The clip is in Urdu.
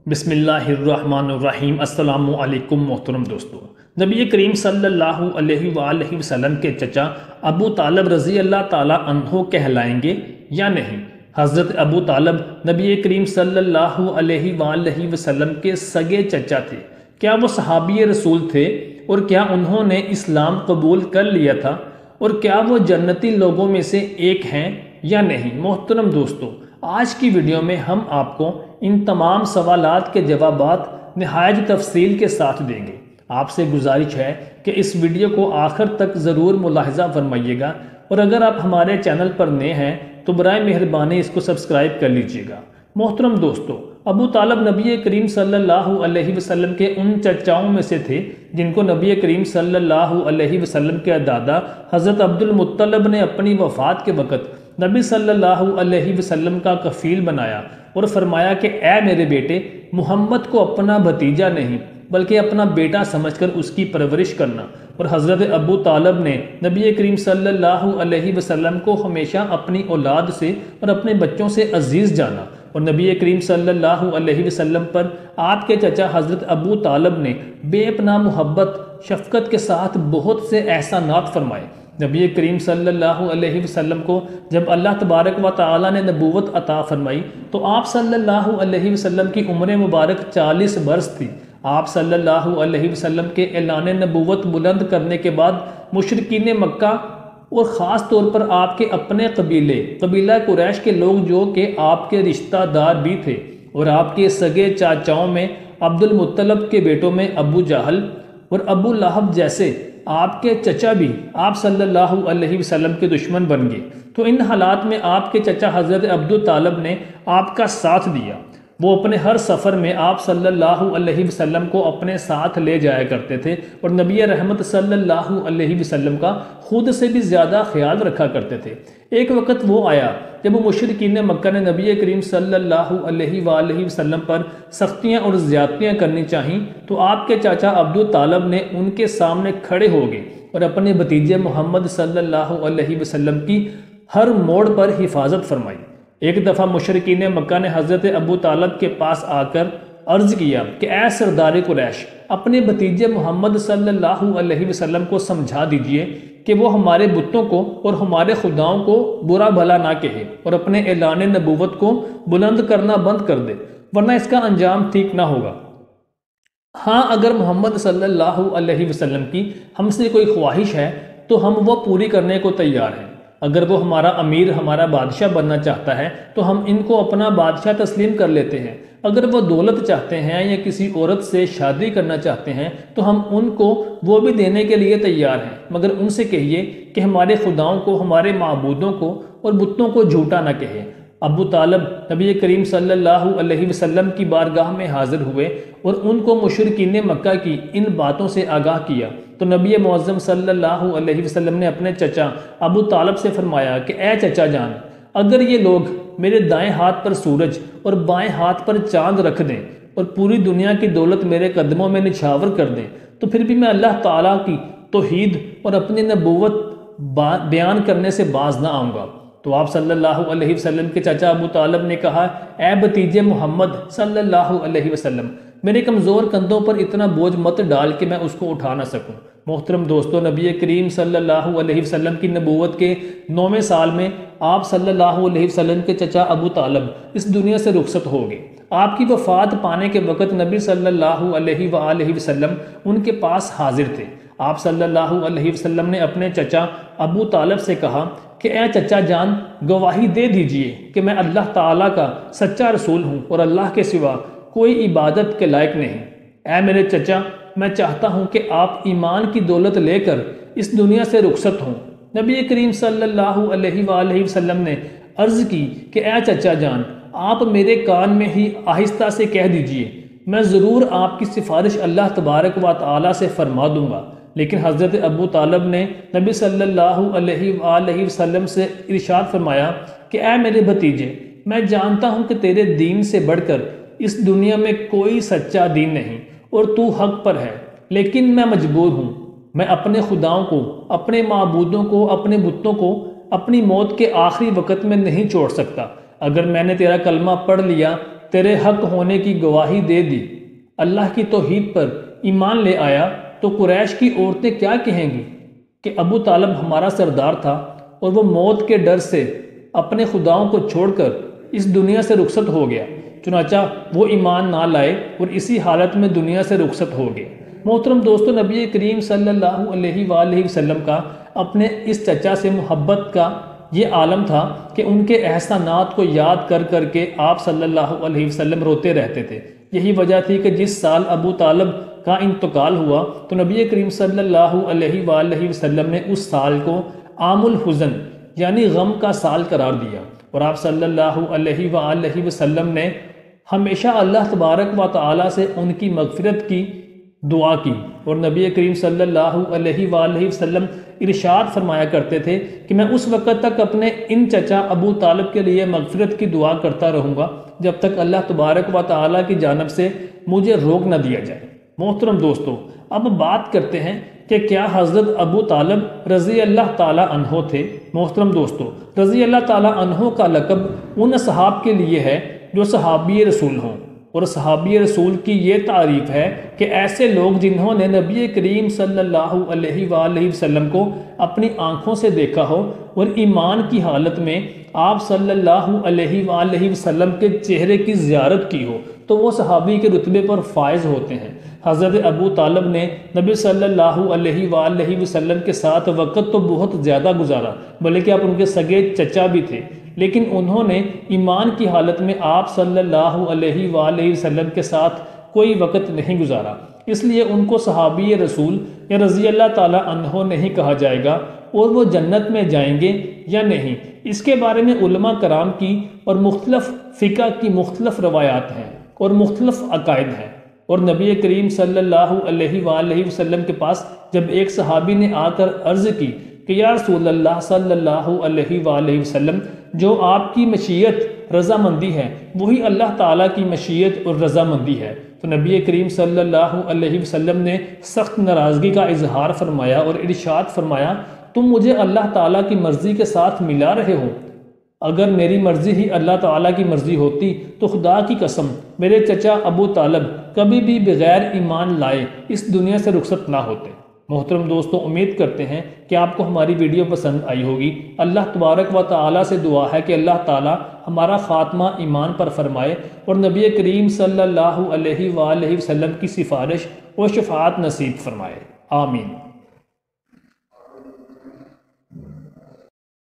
بسم اللہ الرحمن الرحیم۔ السلام علیکم محترم دوستو۔ نبی کریم صلی اللہ علیہ وآلہ وسلم کے چچا ابو طالب رضی اللہ تعالیٰ عنہ کہلائیں گے یا نہیں؟ حضرت ابو طالب نبی کریم صلی اللہ علیہ وآلہ وسلم کے سگے چچا تھے۔ کیا وہ صحابی رسول تھے اور کیا انہوں نے اسلام قبول کر لیا تھا اور کیا وہ جنتی لوگوں میں سے ایک ہیں یا نہیں؟ محترم دوستو، آج کی ویڈیو میں ہم آپ کو ان تمام سوالات کے جوابات نہایت تفصیل کے ساتھ دیں گے۔ آپ سے گزارش ہے کہ اس ویڈیو کو آخر تک ضرور ملاحظہ فرمائیے گا، اور اگر آپ ہمارے چینل پر نئے ہیں تو برائے مہربانی اس کو سبسکرائب کر لیجئے گا۔ محترم دوستو، ابو طالب نبی کریم صلی اللہ علیہ وسلم کے ان چچاؤں میں سے تھے جن کو نبی کریم صلی اللہ علیہ وسلم کے دادا حضرت عبد المطلب نے اپنی وفات کے وقت نبی صلی اللہ علیہ وسلم کا کفیل بنایا اور فرمایا کہ اے میرے بیٹے، محمد کو اپنا بھتیجا نہیں بلکہ اپنا بیٹا سمجھ کر اس کی پرورش کرنا۔ اور حضرت ابو طالب نے نبی کریم صلی اللہ علیہ وسلم کو ہمیشہ اپنی اولاد سے اور اپنے بچوں سے عزیز جانا، اور نبی کریم صلی اللہ علیہ وسلم پر آپ کے چچا حضرت ابو طالب نے بے پناہ محبت شفقت کے ساتھ بہت سے احسانات فرمائے۔ نبی کریم صلی اللہ علیہ وسلم کو جب اللہ تبارک و تعالی نے نبوت عطا فرمائی تو آپ صلی اللہ علیہ وسلم کی عمر مبارک 40 برس تھی۔ آپ صلی اللہ علیہ وسلم کے اعلان نبوت بلند کرنے کے بعد مشرکین مکہ اور خاص طور پر آپ کے اپنے قبیلہ قریش کے لوگ جو کہ آپ کے رشتہ دار بھی تھے، اور آپ کے سگے چاچاؤں میں عبد المطلب کے بیٹوں میں ابو جہل اور ابو لہب جیسے آپ کے چچا بھی آپ صلی اللہ علیہ وسلم کے دشمن بن گئے۔ تو ان حالات میں آپ کے چچا حضرت ابو طالب نے آپ کا ساتھ دیا۔ وہ اپنے ہر سفر میں آپ صلی اللہ علیہ وسلم کو اپنے ساتھ لے جایا کرتے تھے، اور نبی رحمت صلی اللہ علیہ وسلم کا خود سے بھی زیادہ خیال رکھا کرتے تھے۔ ایک وقت وہ آیا جب مشرکین مکہ نے نبی کریم صلی اللہ علیہ وآلہ وسلم پر سختیاں اور زیادتیاں کرنی چاہیں تو آپ کے چاچا ابو طالب نے ان کے سامنے کھڑے ہو گئے اور اپنے بھتیجے محمد صلی اللہ علیہ وسلم کی ہر موڑ پر حفاظت فرمائی۔ ایک دفعہ مشرکین مکہ نے حضرت ابو طالب کے پاس آ کر عرض کیا کہ اے سردار قریش، اپنے بھتیجے محمد صلی اللہ علیہ وسلم کو سمجھا دیجئے کہ وہ ہمارے بتوں کو اور ہمارے خداؤں کو برا بھلا نہ کہے اور اپنے اعلان نبوت کو بلند کرنا بند کر دے، ورنہ اس کا انجام ٹھیک نہ ہوگا۔ ہاں، اگر محمد صلی اللہ علیہ وسلم کی ہم سے کوئی خواہش ہے تو ہم وہ پوری کرنے کو تیار ہیں۔ اگر وہ ہمارا امیر، ہمارا بادشاہ بننا چاہتا ہے تو ہم ان کو اپنا بادشاہ تسلیم کر لیتے ہیں۔ اگر وہ دولت چاہتے ہیں یا کسی عورت سے شادی کرنا چاہتے ہیں تو ہم ان کو وہ بھی دینے کے لیے تیار ہیں، مگر ان سے کہیے کہ ہمارے خداؤں کو، ہمارے معبودوں کو اور بتوں کو جھوٹا نہ کہے۔ ابو طالب نبی کریم صلی اللہ علیہ وسلم کی بارگاہ میں حاضر ہوئے اور ان کو مشرکین مکہ کی ان باتوں سے آگاہ کیا تو نبی معظم صلی اللہ علیہ وسلم نے اپنے چچا ابو طالب سے فرمایا کہ اے چچا جان، اگر یہ لوگ میرے دائیں ہاتھ پر سورج اور بائیں ہاتھ پر چاند رکھ دیں اور پوری دنیا کی دولت میرے قدموں میں نچھاور کر دیں تو پھر بھی میں اللہ تعالیٰ کی توحید اور اپنی نبوت بیان کرنے سے باز نہ آؤں گا۔ تو آپ صلی اللہ علیہ وسلم کے چچا ابو طالب نے کہا، اے بھتیجے محمد صلی اللہ علیہ وسلم، میرے کمزور کندھوں پر اتنا بوجھ مت ڈال کہ میں اس کو اٹھا نہ سکوں۔ محترم دوستو، نبی کریم صلی اللہ علیہ وسلم کی نبوت کے 9ویں سال میں آپ صلی اللہ علیہ وسلم کے چچا ابو طالب اس دنیا سے رخصت ہو گئے۔ آپ کی وفات پانے کے وقت نبی صلی اللہ علیہ وآلہ وسلم ان کے پاس حاضر تھے۔ آپ صلی اللہ علیہ وسلم نے اپنے چچا ابو طالب سے کہا کہ اے چچا جان، گواہی دے دیجئے کہ میں اللہ تعالیٰ کا سچا رسول ہوں اور اللہ کے سوا کوئی عبادت کے لائق نہیں۔ اے میرے چچا، میں چاہتا ہوں کہ آپ ایمان کی دولت لے کر اس دنیا سے رخصت ہوں۔ نبی کریم صلی اللہ علیہ وآلہ وسلم نے عرض کی کہ اے چچا جان، آپ میرے کان میں ہی آہستہ سے کہہ دیجئے، میں ضرور آپ کی سفارش اللہ تبارک و تعالیٰ سے فرما دوں گا۔ لیکن حضرت ابو طالب نے نبی صلی اللہ علیہ وآلہ وسلم سے ارشاد فرمایا کہ اے میرے بھتیجے، میں جانتا ہوں کہ تیرے دین سے بڑھ کر اس دنیا میں کوئی سچا دین نہیں اور تو حق پر ہے، لیکن میں مجبور ہوں۔ میں اپنے خداؤں کو، اپنے معبودوں کو، اپنے بتوں کو اپنی موت کے آخری وقت میں نہیں چھوڑ سکتا۔ اگر میں نے تیرا کلمہ پڑھ لیا، تیرے حق ہونے کی گواہی دے دی، اللہ کی توحید پر ایمان لے آیا، تو قریش کی عورتیں کیا کہیں گی کہ ابو طالب ہمارا سردار تھا اور وہ موت کے ڈر سے اپنے خداؤں کو چھوڑ کر اس دنیا سے رخصت ہو گیا۔ چنانچہ وہ ایمان نہ لائے اور اسی حالت میں دنیا سے رخصت ہو گئے۔ محترم دوستو، نبی کریم صلی اللہ علیہ وآلہ وسلم کا اپنے اس چچا سے محبت کا یہ عالم تھا کہ ان کے احسانات کو یاد کر کر کے آپ صلی اللہ علیہ وسلم روتے رہتے تھے۔ یہی وجہ تھی کہ جس سال ابو طالب کا انتقال ہوا تو نبی کریم صلی اللہ علیہ وآلہ وسلم نے اس سال کو عام الحزن یعنی غم کا سال قرار دیا، اور آپ صلی اللہ علیہ وآلہ وسلم نے ہمیشہ اللہ تبارک و تعالی سے ان کی مغفرت کی دعا کی، اور نبی کریم صلی اللہ علیہ وآلہ وسلم ارشاد فرمایا کرتے تھے کہ میں اس وقت تک اپنے ان چچا ابو طالب کے لیے مغفرت کی دعا کرتا رہوں گا جب تک اللہ تبارک و تعالی کی جانب سے مجھے روک نہ دیا جائے۔ محترم دوستو، اب بات کرتے ہیں کہ کیا حضرت ابو طالب رضی اللہ تعالیٰ عنہ تھے۔ محترم دوستو، رضی اللہ تعالیٰ عنہ کا لقب ان اصحاب کے لیے ہے جو صحابی رسول ہوں، اور صحابی رسول کی یہ تعریف ہے کہ ایسے لوگ جنہوں نے نبی کریم صلی اللہ علیہ وآلہ وسلم کو اپنی آنکھوں سے دیکھا ہو اور ایمان کی حالت میں آپ صلی اللہ علیہ وآلہ وسلم کے چہرے کی زیارت کی ہو تو وہ صحابی کے رتبے پر فائز ہوتے ہیں۔ حضرت ابو طالب نے نبی صلی اللہ علیہ وآلہ وسلم کے ساتھ وقت تو بہت زیادہ گزارا، بلکہ آپ ان کے سگے چچا بھی تھے، لیکن انہوں نے ایمان کی حالت میں آپ صلی اللہ علیہ وآلہ وسلم کے ساتھ کوئی وقت نہیں گزارا، اس لیے ان کو صحابی رسول یا رضی اللہ تعالیٰ عنہ نہیں کہا جائے گا۔ اور وہ جنت میں جائیں گے یا نہیں، اس کے بارے میں علماء کرام کی اور مختلف فقہ کی مختلف روایات ہیں اور مختلف عقائد ہیں۔ اور نبی کریم صلی اللہ علیہ وآلہ وسلم کے پاس جب ایک صحابی نے آ کر عرض کی کہ یا رسول اللہ صلی اللہ علیہ وآلہ وسلم، جو آپ کی مشیت رضامندی ہے وہی اللہ تعالیٰ کی مشیت اور رضامندی ہے، تو نبی کریم صلی اللہ علیہ وسلم نے سخت ناراضگی کا اظہار فرمایا اور ارشاد فرمایا، تم مجھے اللہ تعالیٰ کی مرضی کے ساتھ ملا رہے ہو، اگر میری مرضی ہی اللہ تعالیٰ کی مرضی ہوتی تو خدا کی قسم میرے چچا ابو طالب کبھی بھی بغیر ایمان لائے اس دنیا سے رخصت نہ ہوتے۔ محترم دوستو، امید کرتے ہیں کہ آپ کو ہماری ویڈیو پسند آئی ہوگی۔ اللہ تبارک و تعالیٰ سے دعا ہے کہ اللہ تعالیٰ ہمارا خاتمہ ایمان پر فرمائے اور نبی کریم صلی اللہ علیہ وآلہ وسلم کی سفارش و شفاعت نصیب فرمائے۔ آمین۔